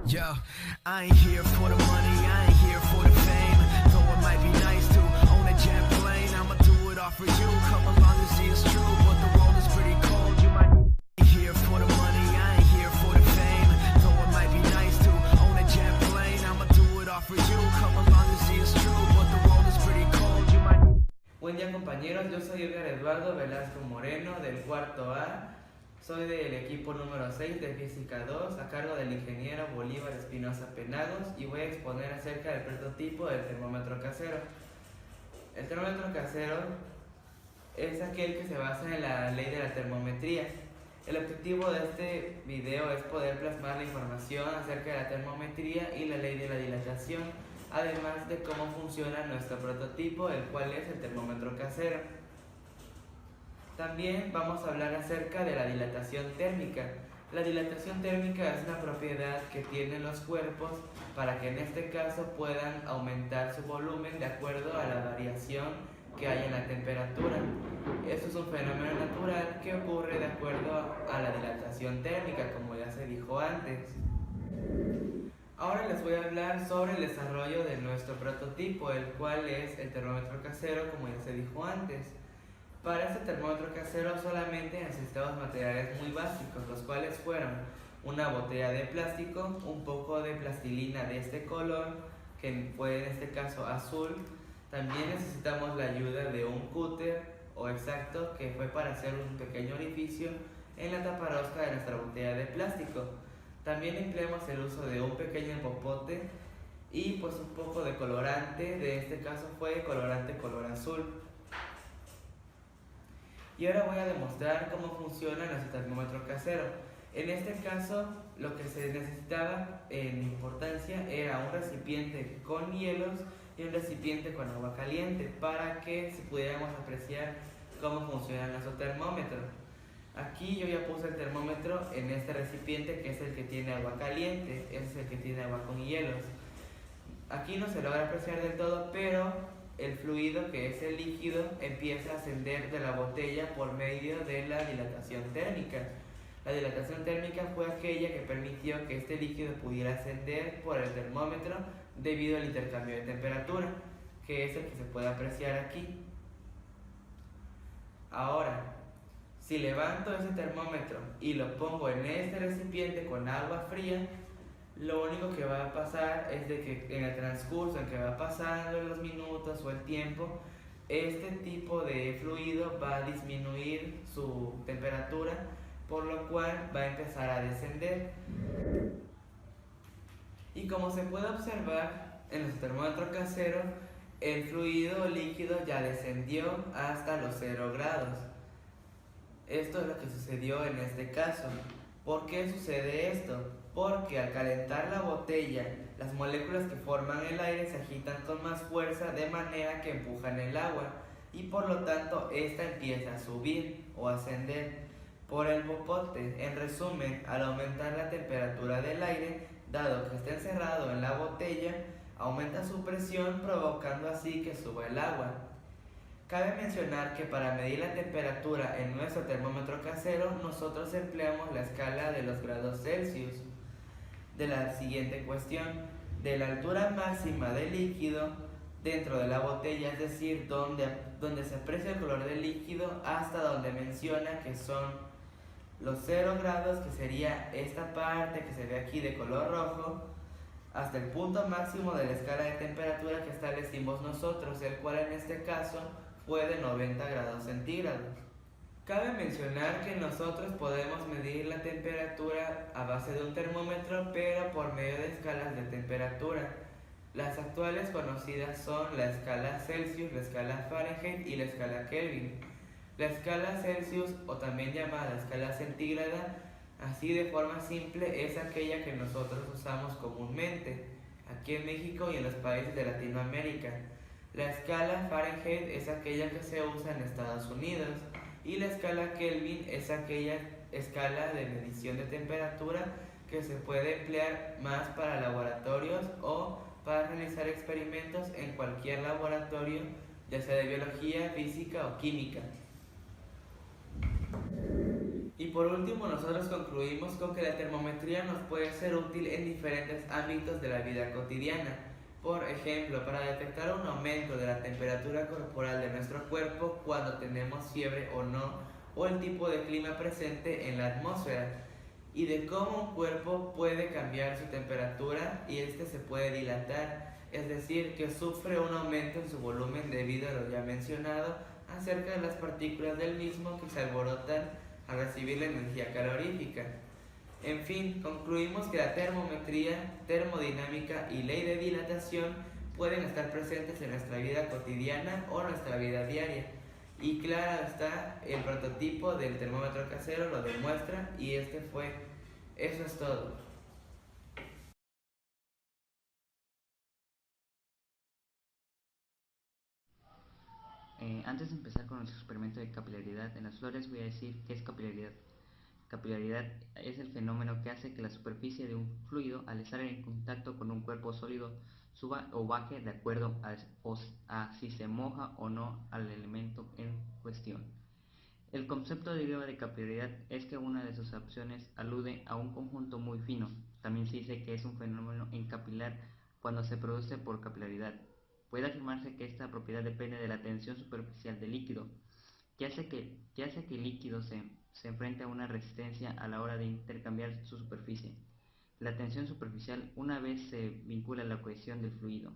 Yo, I ain't here for the money, I ain't here for the fame. Though it might be nice to own a jet plane, I'ma do it all for you. Come along and see it's true, but the world is pretty cold. You might be here for the money, I ain't here for the fame. Though it might be nice to own a jet plane, I'ma do it all for you. Come along and see it's true, but the world is pretty cold. You might. Buen día compañeros, yo soy Edgar Eduardo Velasco Moreno del cuarto A. Soy del equipo número 6 de Física 2 a cargo del ingeniero Bolívar Espinosa Penagos y voy a exponer acerca del prototipo del termómetro casero. El termómetro casero es aquel que se basa en la ley de la termometría. El objetivo de este video es poder plasmar la información acerca de la termometría y la ley de la dilatación, además de cómo funciona nuestro prototipo, el cual es el termómetro casero. También vamos a hablar acerca de la dilatación térmica. La dilatación térmica es una propiedad que tienen los cuerpos para que en este caso puedan aumentar su volumen de acuerdo a la variación que hay en la temperatura. Esto es un fenómeno natural que ocurre de acuerdo a la dilatación térmica, como ya se dijo antes. Ahora les voy a hablar sobre el desarrollo de nuestro prototipo, el cual es el termómetro casero, como ya se dijo antes. Para este termómetro casero solamente necesitamos materiales muy básicos, los cuales fueron una botella de plástico, un poco de plastilina de este color, que fue en este caso azul. También necesitamos la ayuda de un cúter o exacto, que fue para hacer un pequeño orificio en la taparrosca de nuestra botella de plástico. También empleamos el uso de un pequeño popote y pues un poco de colorante, de este caso fue colorante color azul. Y ahora voy a demostrar cómo funciona nuestro termómetro casero. En este caso, lo que se necesitaba en importancia era un recipiente con hielos y un recipiente con agua caliente para que pudiéramos apreciar cómo funciona nuestro termómetro. Aquí yo ya puse el termómetro en este recipiente, que es el que tiene agua caliente, ese es el que tiene agua con hielos. Aquí no se logra apreciar del todo, pero el fluido, que es el líquido, empieza a ascender de la botella por medio de la dilatación térmica. La dilatación térmica fue aquella que permitió que este líquido pudiera ascender por el termómetro debido al intercambio de temperatura, que es el que se puede apreciar aquí. Ahora, si levanto ese termómetro y lo pongo en este recipiente con agua fría, lo único que va a pasar es de que en el transcurso en que va pasando los minutos o el tiempo, este tipo de fluido va a disminuir su temperatura, por lo cual va a empezar a descender. Y como se puede observar en nuestro termómetro casero, el fluido líquido ya descendió hasta los 0 grados. Esto es lo que sucedió en este caso. ¿Por qué sucede esto? Porque al calentar la botella, las moléculas que forman el aire se agitan con más fuerza de manera que empujan el agua y por lo tanto esta empieza a subir o ascender por el popote. En resumen, al aumentar la temperatura del aire, dado que está encerrado en la botella, aumenta su presión provocando así que suba el agua. Cabe mencionar que para medir la temperatura en nuestro termómetro casero, nosotros empleamos la escala de los grados Celsius. De la siguiente cuestión, de la altura máxima del líquido dentro de la botella, es decir, donde se aprecia el color del líquido, hasta donde menciona que son los 0 grados, que sería esta parte que se ve aquí de color rojo, hasta el punto máximo de la escala de temperatura que establecimos nosotros, el cual en este caso fue de 90 grados centígrados. Cabe mencionar que nosotros podemos medir la temperatura a base de un termómetro, pero por medio de escalas de temperatura. Las actuales conocidas son la escala Celsius, la escala Fahrenheit y la escala Kelvin. La escala Celsius, o también llamada escala centígrada, así de forma simple, es aquella que nosotros usamos comúnmente aquí en México y en los países de Latinoamérica. La escala Fahrenheit es aquella que se usa en Estados Unidos y la escala Kelvin es aquella escala de medición de temperatura que se puede emplear más para laboratorios o para realizar experimentos en cualquier laboratorio, ya sea de biología, física o química. Y por último, nosotros concluimos con que la termometría nos puede ser útil en diferentes ámbitos de la vida cotidiana. Por ejemplo, para detectar un aumento de la temperatura corporal de nuestro cuerpo cuando tenemos fiebre o no, o el tipo de clima presente en la atmósfera, y de cómo un cuerpo puede cambiar su temperatura y este se puede dilatar, es decir, que sufre un aumento en su volumen debido a lo ya mencionado acerca de las partículas del mismo que se alborotan al recibir la energía calorífica. En fin, concluimos que la termometría, termodinámica y ley de dilatación pueden estar presentes en nuestra vida cotidiana o nuestra vida diaria. Y claro está, el prototipo del termómetro casero lo demuestra y este fue. Eso es todo. Antes de empezar con nuestro experimento de capilaridad en las flores, voy a decir qué es capilaridad. Capilaridad es el fenómeno que hace que la superficie de un fluido, al estar en contacto con un cuerpo sólido, suba o baje de acuerdo a si se moja o no al elemento en cuestión. El concepto deriva de capilaridad es que una de sus opciones alude a un conjunto muy fino. También se dice que es un fenómeno en capilar cuando se produce por capilaridad. Puede afirmarse que esta propiedad depende de la tensión superficial del líquido, que hace que el líquido se enfrente a una resistencia a la hora de intercambiar su superficie. La tensión superficial una vez se vincula a la cohesión del fluido.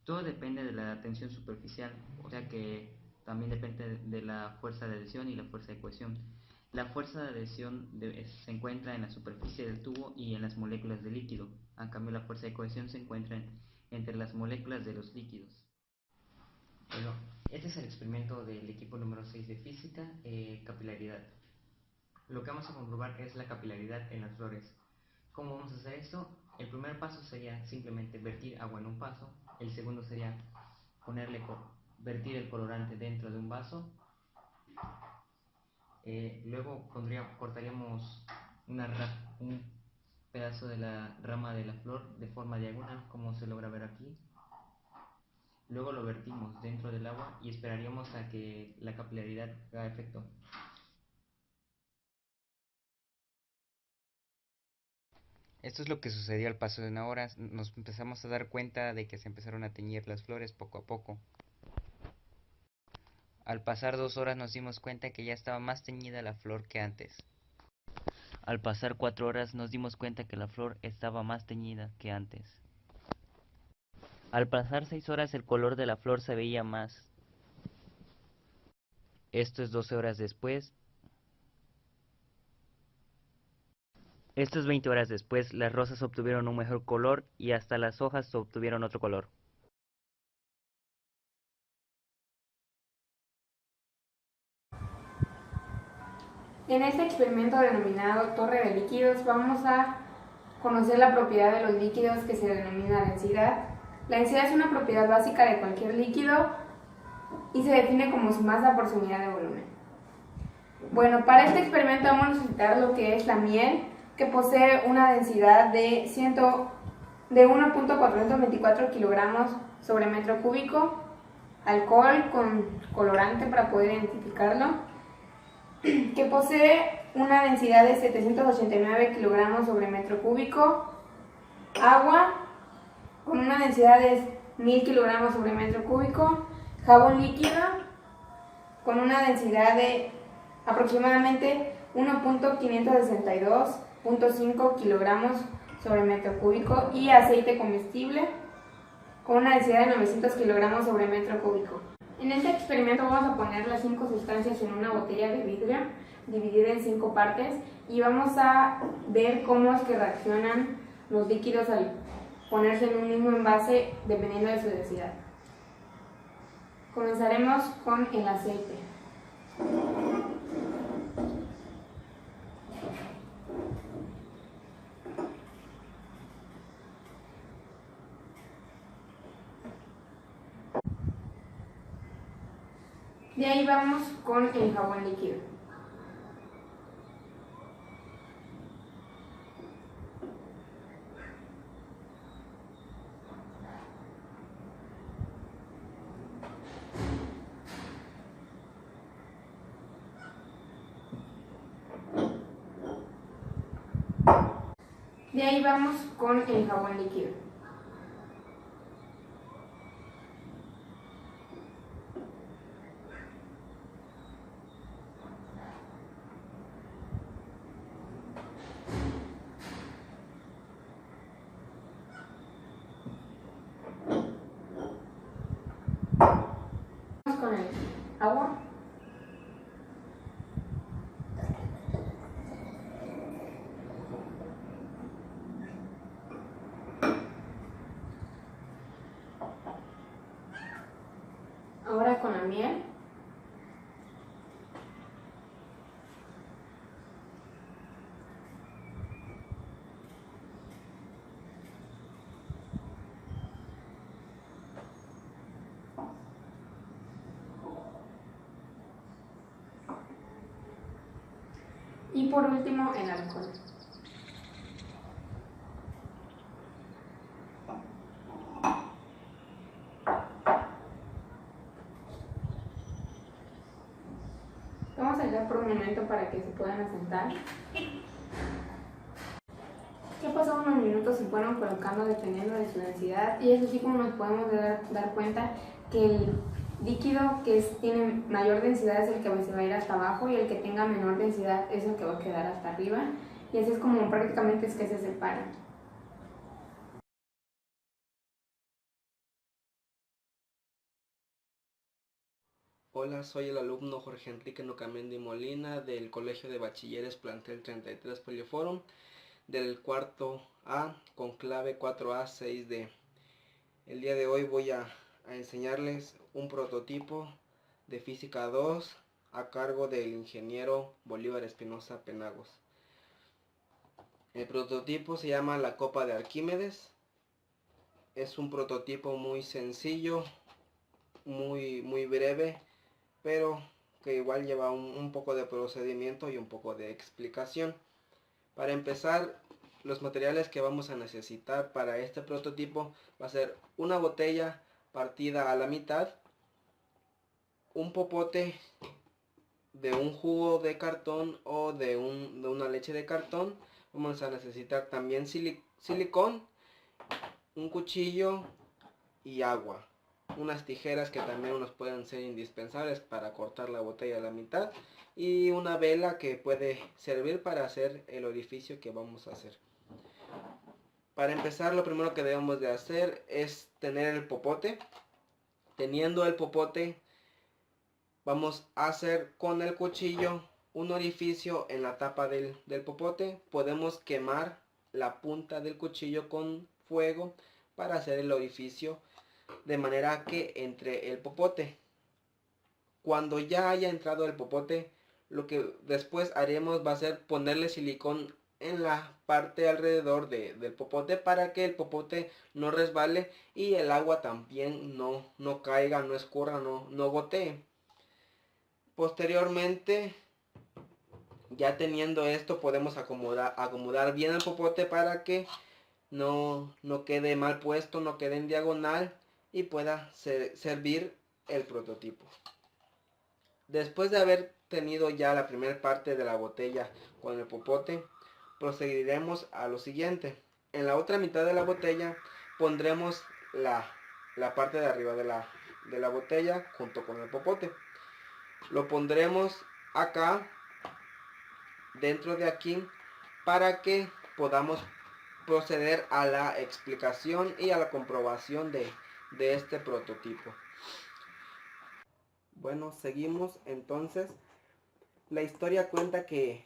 Todo depende de la tensión superficial, o sea que también depende de la fuerza de adhesión y la fuerza de cohesión. La fuerza de adhesión se encuentra en la superficie del tubo y en las moléculas de líquido. En cambio, la fuerza de cohesión se encuentra entre las moléculas de los líquidos. Bueno, este es el experimento del equipo número 6 de física, capilaridad. Lo que vamos a comprobar es la capilaridad en las flores. ¿Cómo vamos a hacer esto? El primer paso sería simplemente vertir agua en un vaso. El segundo sería vertir el colorante dentro de un vaso. Luego cortaríamos un pedazo de la rama de la flor de forma diagonal, como se logra ver aquí. Luego lo vertimos dentro del agua y esperaríamos a que la capilaridad haga efecto. Esto es lo que sucedió al paso de una hora. Nos empezamos a dar cuenta de que se empezaron a teñir las flores poco a poco. Al pasar 2 horas nos dimos cuenta que ya estaba más teñida la flor que antes. Al pasar 4 horas nos dimos cuenta que la flor estaba más teñida que antes. Al pasar 6 horas el color de la flor se veía más. Esto es 12 horas después. Esto es 20 horas después. Las rosas obtuvieron un mejor color y hasta las hojas obtuvieron otro color. En este experimento denominado torre de líquidos vamos a conocer la propiedad de los líquidos que se denomina densidad. La densidad es una propiedad básica de cualquier líquido y se define como su masa por su unidad de volumen. Bueno, para este experimento vamos a necesitar lo que es la miel, que posee una densidad de 1.424 kilogramos sobre metro cúbico, alcohol con colorante para poder identificarlo, que posee una densidad de 789 kilogramos sobre metro cúbico, agua con una densidad de 1000 kilogramos sobre metro cúbico, jabón líquido con una densidad de aproximadamente 1.562.5 kilogramos sobre metro cúbico y aceite comestible con una densidad de 900 kilogramos sobre metro cúbico. En este experimento vamos a poner las 5 sustancias en una botella de vidrio dividida en 5 partes y vamos a ver cómo es que reaccionan los líquidos al ponerse en un mismo envase dependiendo de su densidad. Comenzaremos con el aceite. De ahí vamos con el jabón líquido. De ahí vamos con el jabón líquido. Vamos con el agua. Ahora con la miel. Y por último el alcohol. Vamos a dejar por un momento para que se puedan asentar. Ya pasados unos minutos se fueron colocando dependiendo de su densidad y es así como nos podemos dar cuenta que el líquido que tiene mayor densidad es el que se va a ir hasta abajo y el que tenga menor densidad es el que va a quedar hasta arriba y así es como prácticamente es que se separan. Hola, soy el alumno Jorge Enrique Nocamendi Molina del Colegio de Bachilleres Plantel 33 Polioforum del cuarto A con clave 4A 6D. El día de hoy voy a enseñarles un prototipo de Física 2 a cargo del ingeniero Bolívar Espinosa Penagos. El prototipo se llama la copa de Arquímedes. Es un prototipo muy sencillo, muy breve, pero que igual lleva un poco de procedimiento y un poco de explicación. Para empezar, los materiales que vamos a necesitar para este prototipo va a ser una botella partida a la mitad, un popote de un jugo de cartón o de una leche de cartón. Vamos a necesitar también silicón, un cuchillo y agua. Unas tijeras que también nos pueden ser indispensables para cortar la botella a la mitad y una vela que puede servir para hacer el orificio que vamos a hacer. Para empezar, lo primero que debemos de hacer es tener el popote. Teniendo el popote, vamos a hacer con el cuchillo un orificio en la tapa del popote. Podemos quemar la punta del cuchillo con fuego para hacer el orificio de manera que entre el popote. Cuando ya haya entrado el popote, lo que después haremos va a ser ponerle silicón en la parte alrededor del popote para que el popote no resbale y el agua también no caiga, no escurra, no gotee. Posteriormente, ya teniendo esto, podemos acomodar bien el popote para que no quede mal puesto, no quede en diagonal y pueda servir el prototipo. Después de haber tenido ya la primera parte de la botella con el popote, procederemos a lo siguiente. En la otra mitad de la botella pondremos la parte de arriba de la botella junto con el popote. Lo pondremos acá, dentro de aquí, para que podamos proceder a la explicación y a la comprobación de este prototipo. Bueno, seguimos entonces. La historia cuenta que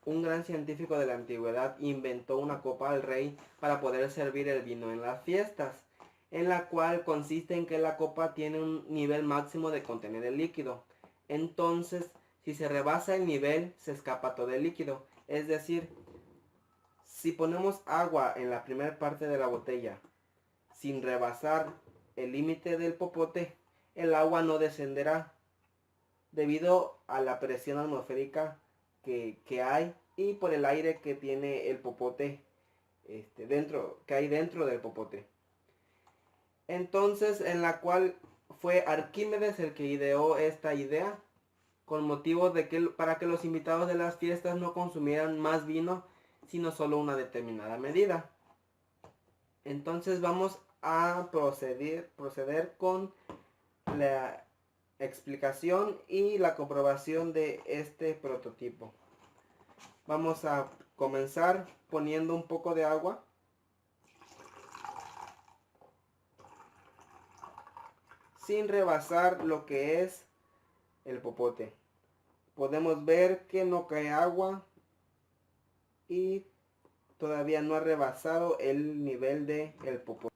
un gran científico de la antigüedad inventó una copa al rey para poder servir el vino en las fiestas, en la cual consiste en que la copa tiene un nivel máximo de contener el líquido. Entonces, si se rebasa el nivel, se escapa todo el líquido. Es decir, si ponemos agua en la primera parte de la botella sin rebasar el límite del popote, el agua no descenderá debido a la presión atmosférica que hay y por el aire que tiene el popote que hay dentro del popote. Entonces, en la cual fue Arquímedes el que ideó esta idea con motivo de que para que los invitados de las fiestas no consumieran más vino, sino solo una determinada medida. Entonces vamos a proceder con la explicación y la comprobación de este prototipo. Vamos a comenzar poniendo un poco de agua. Sin rebasar lo que es el popote. Podemos ver que no cae agua y todavía no ha rebasado el nivel del popote.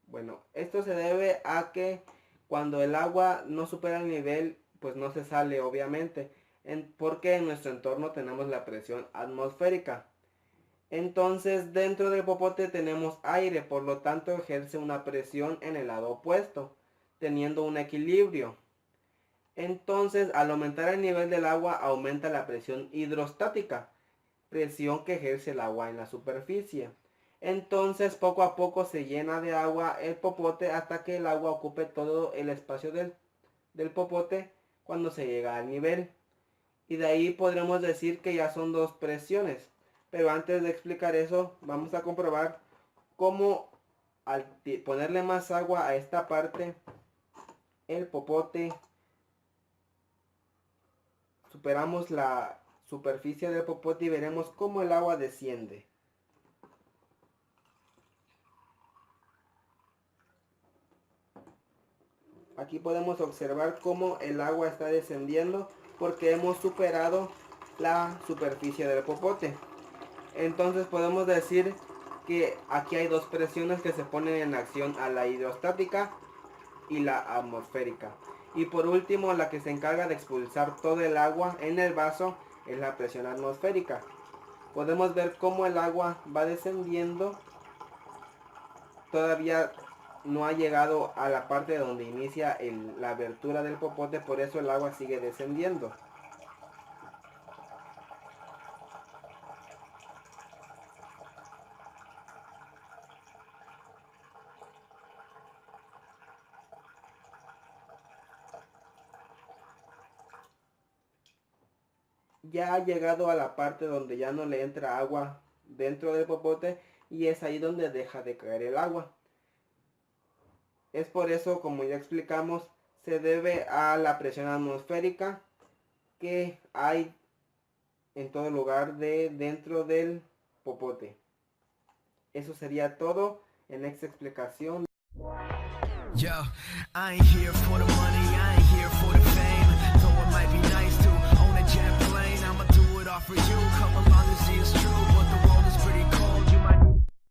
Bueno, esto se debe a que cuando el agua no supera el nivel, pues no se sale obviamente, porque en nuestro entorno tenemos la presión atmosférica. Entonces dentro del popote tenemos aire, por lo tanto ejerce una presión en el lado opuesto, teniendo un equilibrio. Entonces al aumentar el nivel del agua aumenta la presión hidrostática, presión que ejerce el agua en la superficie. Entonces poco a poco se llena de agua el popote hasta que el agua ocupe todo el espacio del popote cuando se llega al nivel. Y de ahí podremos decir que ya son dos presiones. Pero antes de explicar eso, vamos a comprobar cómo al ponerle más agua a esta parte, el popote, superamos la superficie del popote y veremos cómo el agua desciende. Aquí podemos observar cómo el agua está descendiendo porque hemos superado la superficie del popote. Entonces podemos decir que aquí hay dos presiones que se ponen en acción, a la hidrostática y la atmosférica. Y por último, la que se encarga de expulsar todo el agua en el vaso es la presión atmosférica. Podemos ver cómo el agua va descendiendo. Todavía no ha llegado a la parte donde inicia la abertura del popote, por eso el agua sigue descendiendo. Ya ha llegado a la parte donde ya no le entra agua dentro del popote y es ahí donde deja de caer el agua. Es por eso, como ya explicamos, se debe a la presión atmosférica que hay en todo lugar dentro del popote. Eso sería todo en esta explicación. Yo, I ain't here for the money, I ain't here for the fame. Though it might be nice to own a jet plane, I'ma do it all for you. Come along and see it's true, but the